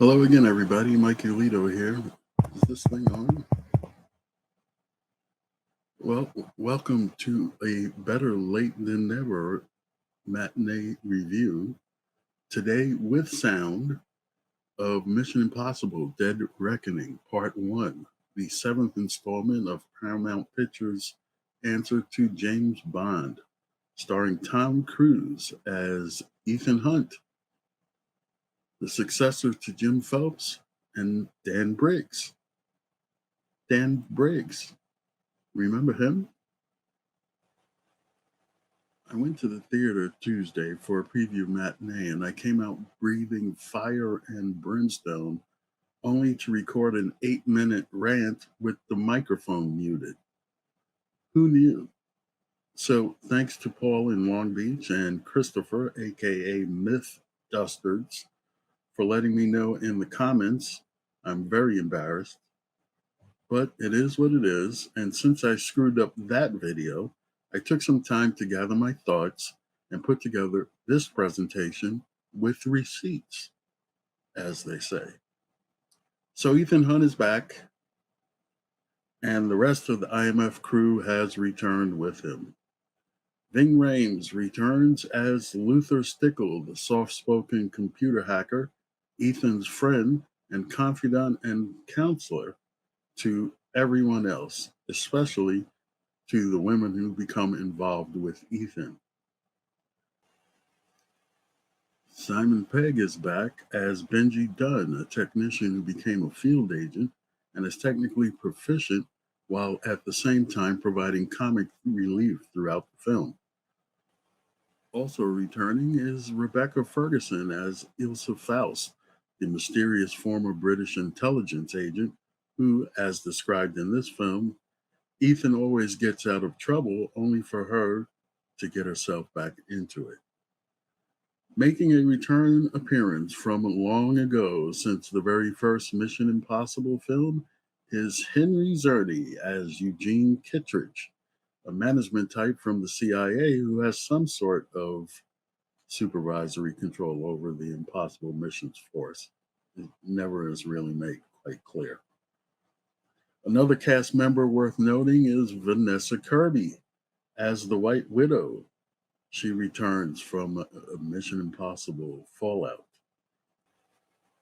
Hello again, everybody. MIKEYLITO here. Is this thing on? Well, welcome to a better late than never matinee review. Today, with sound of Mission Impossible Dead Reckoning Part 1, the seventh installment of Paramount Pictures' answer to James Bond, starring Tom Cruise as Ethan Hunt, the successor to Jim Phelps, and Dan Briggs. Dan Briggs. Remember him? I went to the theater Tuesday for a preview matinee and I came out breathing fire and brimstone only to record an 8-minute rant with the microphone muted. Who knew? So, thanks to Paul in Long Beach and Christopher, aka Myth Dustards, for letting me know in the comments. I'm very embarrassed, but it is what it is. And since I screwed up that video, I took some time to gather my thoughts and put together this presentation with receipts, as they say. So Ethan Hunt is back, and the rest of the IMF crew has returned with him. Ving Rhames returns as Luther Stickle, the soft-spoken computer hacker, Ethan's friend and confidant and counselor to everyone else, especially to the women who become involved with Ethan. Simon Pegg is back as Benji Dunn, a technician who became a field agent and is technically proficient while at the same time providing comic relief throughout the film. Also returning is Rebecca Ferguson as Ilsa Faust, the mysterious former British intelligence agent who, as described in this film, Ethan always gets out of trouble only for her to get herself back into it. Making a return appearance from long ago since the very first Mission Impossible film is Henry Czerny as Eugene Kittredge, a management type from the CIA who has some sort of supervisory control over the Impossible Missions Force. It never is really made quite clear. Another cast member worth noting is Vanessa Kirby as the White Widow. She returns from a Mission Impossible Fallout.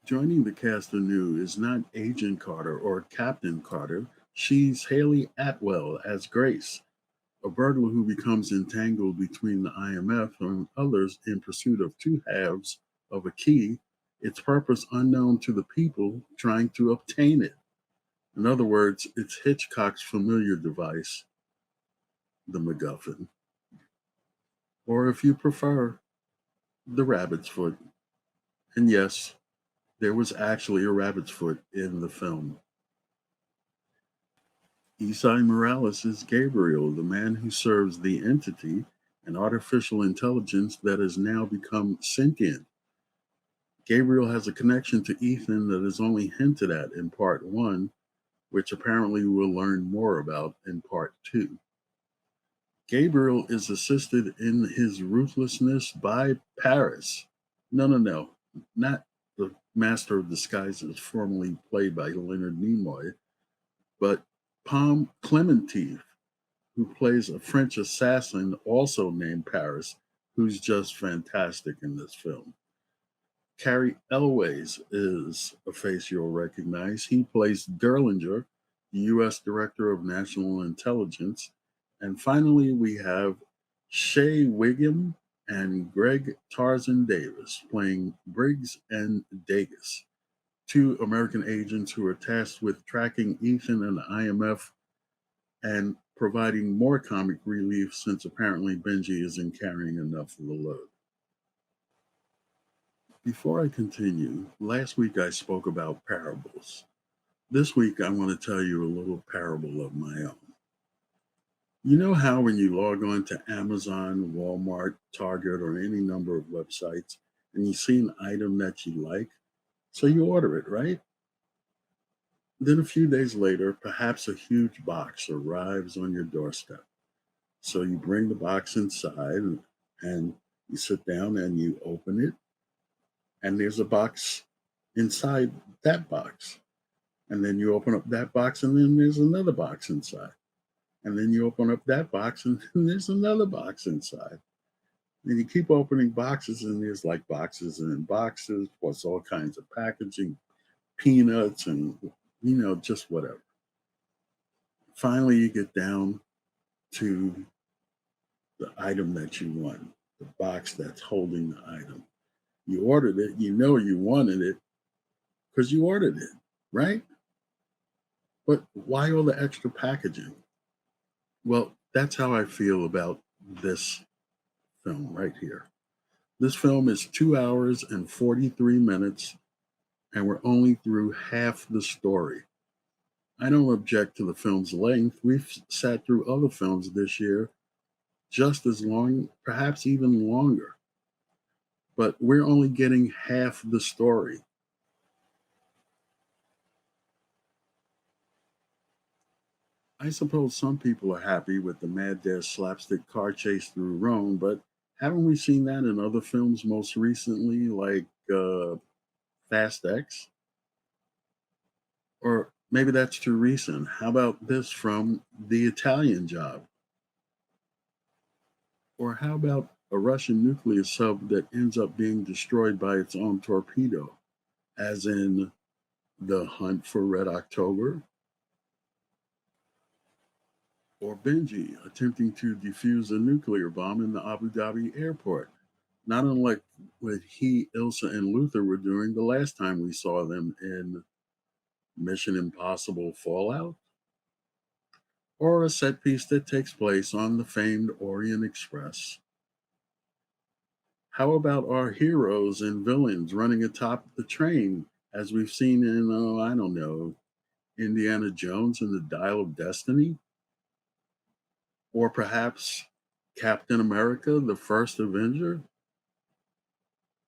Joining the cast anew is not Agent Carter or Captain Carter. She's Haley Atwell as Grace, a burglar who becomes entangled between the IMF and others in pursuit of two halves of a key, its purpose unknown to the people trying to obtain it. In other words, it's Hitchcock's familiar device, the MacGuffin. Or if you prefer, the rabbit's foot. And yes, there was actually a rabbit's foot in the film. Esai Morales is Gabriel, the man who serves the entity, an artificial intelligence that has now become sentient. Gabriel has a connection to Ethan that is only hinted at in part 1, which apparently we'll learn more about in part 2. Gabriel is assisted in his ruthlessness by Paris. No, not the Master of Disguises, formerly played by Leonard Nimoy, but Pomme Clementif, who plays a French assassin also named Paris, who's just fantastic in this film. Carrie Elways is a face you'll recognize. He plays Derlinger, the U.S. Director of National Intelligence. And finally, we have Shea Wiggum and Greg Tarzan Davis playing Briggs and Degas, two American agents who are tasked with tracking Ethan and the IMF and providing more comic relief since apparently Benji isn't carrying enough of the load. Before I continue, last week I spoke about parables. This week I want to tell you a little parable of my own. You know how when you log on to Amazon, Walmart, Target, or any number of websites, and you see an item that you like, so you order it, right? Then a few days later, perhaps a huge box arrives on your doorstep. So you bring the box inside and you sit down and you open it, and there's a box inside that box. And then you open up that box, and then there's another box inside. And then you open up that box, and then there's another box inside. And you keep opening boxes, and there's like boxes and boxes, plus all kinds of packaging, peanuts, and just whatever. Finally, you get down to the item that you want, the box that's holding the item. You ordered it, you know you wanted it because you ordered it, right? But why all the extra packaging? Well, that's how I feel about this film right here. This film is 2 hours and 43 minutes, and we're only through half the story. I don't object to the film's length. We've sat through other films this year just as long, perhaps even longer, but we're only getting half the story. I suppose some people are happy with the mad dash slapstick car chase through Rome, but haven't we seen that in other films most recently, like Fast X? Or maybe that's too recent. How about this from The Italian Job? Or how about a Russian nuclear sub that ends up being destroyed by its own torpedo, as in The Hunt for Red October? Or Benji attempting to defuse a nuclear bomb in the Abu Dhabi airport, not unlike what he, Ilsa, and Luther were doing the last time we saw them in Mission Impossible Fallout? Or a set piece that takes place on the famed Orient Express? How about our heroes and villains running atop the train, as we've seen in, oh, I don't know, Indiana Jones and the Dial of Destiny? Or perhaps Captain America, the first Avenger?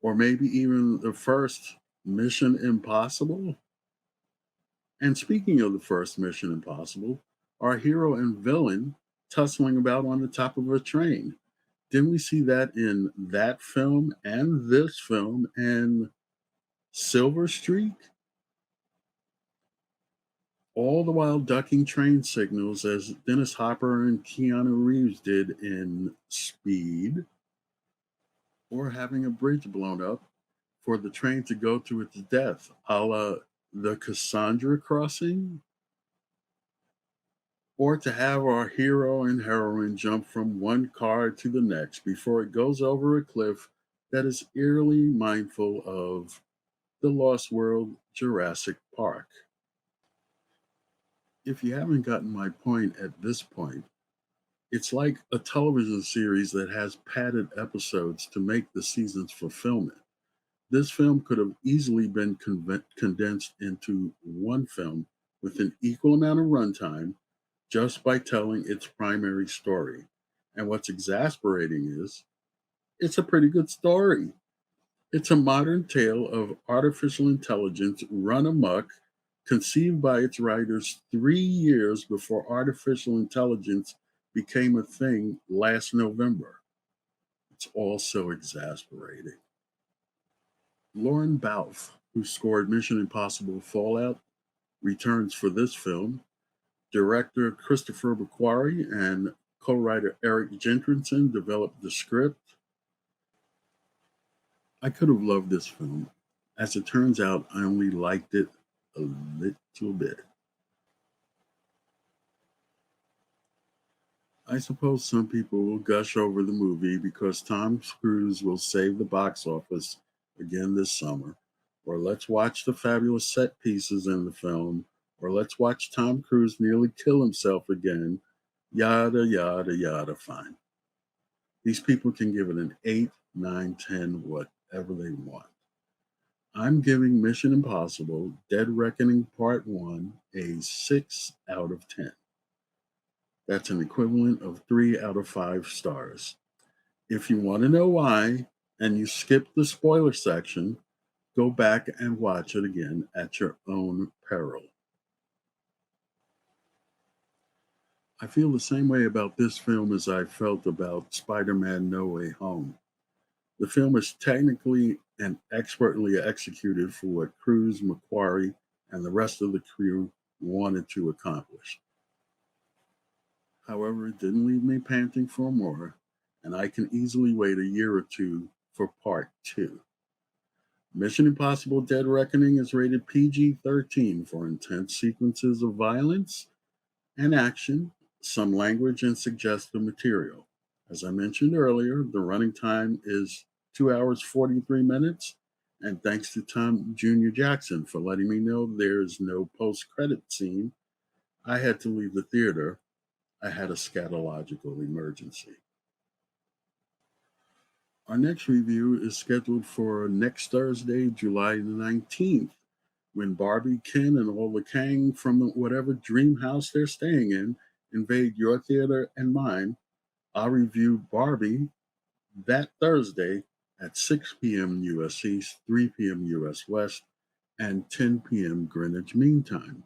Or maybe even the first Mission Impossible? And speaking of the first Mission Impossible, our hero and villain tussling about on the top of a train. Didn't we see that in that film and this film and Silver Streak? All the while ducking train signals as Dennis Hopper and Keanu Reeves did in Speed, or having a bridge blown up for the train to go to its death, a la the Cassandra crossing, or to have our hero and heroine jump from one car to the next before it goes over a cliff that is eerily mindful of the Lost World Jurassic Park. If you haven't gotten my point at this point, it's like a television series that has padded episodes to make the season's fulfillment. This film could have easily been condensed into one film with an equal amount of runtime just by telling its primary story. And what's exasperating is it's a pretty good story. It's a modern tale of artificial intelligence run amok, conceived by its writers 3 years before artificial intelligence became a thing last November. It's all so exasperating. Lauren Balfe, who scored Mission Impossible Fallout, returns for this film. Director Christopher McQuarrie and co-writer Eric Jenkinson developed the script. I could have loved this film. As it turns out, I only liked it a little bit. I suppose some people will gush over the movie because Tom Cruise will save the box office again this summer, or let's watch the fabulous set pieces in the film, or let's watch Tom Cruise nearly kill himself again, yada, yada, yada, fine. These people can give it an 8, 9, 10, whatever they want. I'm giving Mission Impossible Dead Reckoning Part 1 a 6 out of 10. That's an equivalent of 3 out of 5 stars. If you want to know why, and you skipped the spoiler section, go back and watch it again at your own peril. I feel the same way about this film as I felt about Spider Man No Way Home. The film is technically and expertly executed for what Cruz, McQuarrie, and the rest of the crew wanted to accomplish. However, it didn't leave me panting for more, and I can easily wait a year or two for part two. Mission Impossible Dead Reckoning is rated PG 13 for intense sequences of violence and action, some language, and suggestive material. As I mentioned earlier, the running time is 2 hours 43 minutes, and thanks to Tom Jr. Jackson for letting me know there's no post credit scene. I had to leave the theater. I had a scatological emergency. Our next review is scheduled for next Thursday, July the 19th, when Barbie, Ken, and all the Kang from whatever dream house they're staying in invade your theater and mine. I'll review Barbie that Thursday at 6 p.m. US East, 3 p.m. US West, and 10 p.m. Greenwich Mean Time.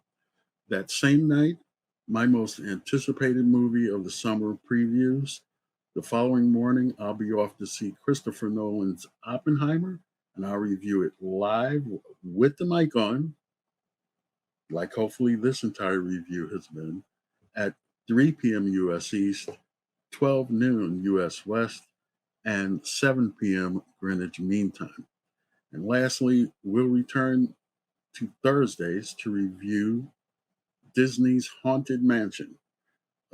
That same night, my most anticipated movie of the summer previews. The following morning, I'll be off to see Christopher Nolan's Oppenheimer, and I'll review it live with the mic on, like hopefully this entire review has been, at 3 p.m. US East, 12 noon US West, and 7 p.m. Greenwich Mean Time. And lastly, we'll return to Thursdays to review Disney's Haunted Mansion,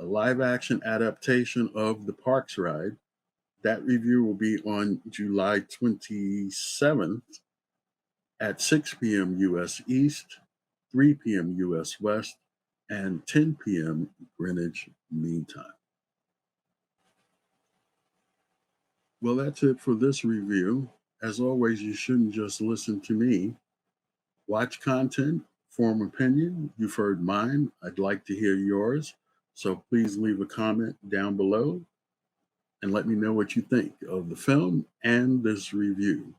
a live action adaptation of the Parks ride. That review will be on July 27th at 6 p.m. US East, 3 p.m. US West, and 10 p.m. Greenwich Mean Time. Well, that's it for this review. As always, you shouldn't just listen to me. Watch content, form opinion. You've heard mine. I'd like to hear yours. So please leave a comment down below and let me know what you think of the film and this review.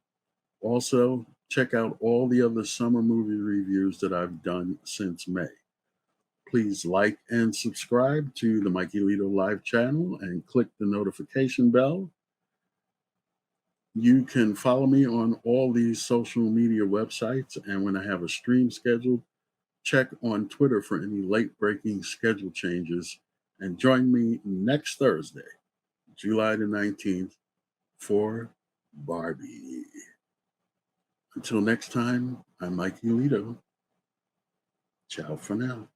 Also, check out all the other summer movie reviews that I've done since May. Please like and subscribe to the Mikey Lito Live channel and click the notification bell. You can follow me on all these social media websites, and when I have a stream scheduled, check on Twitter for any late breaking schedule changes. And join me next Thursday, July the 19th, for Barbie. Until next time, I'm Mikey Lito. Ciao for now.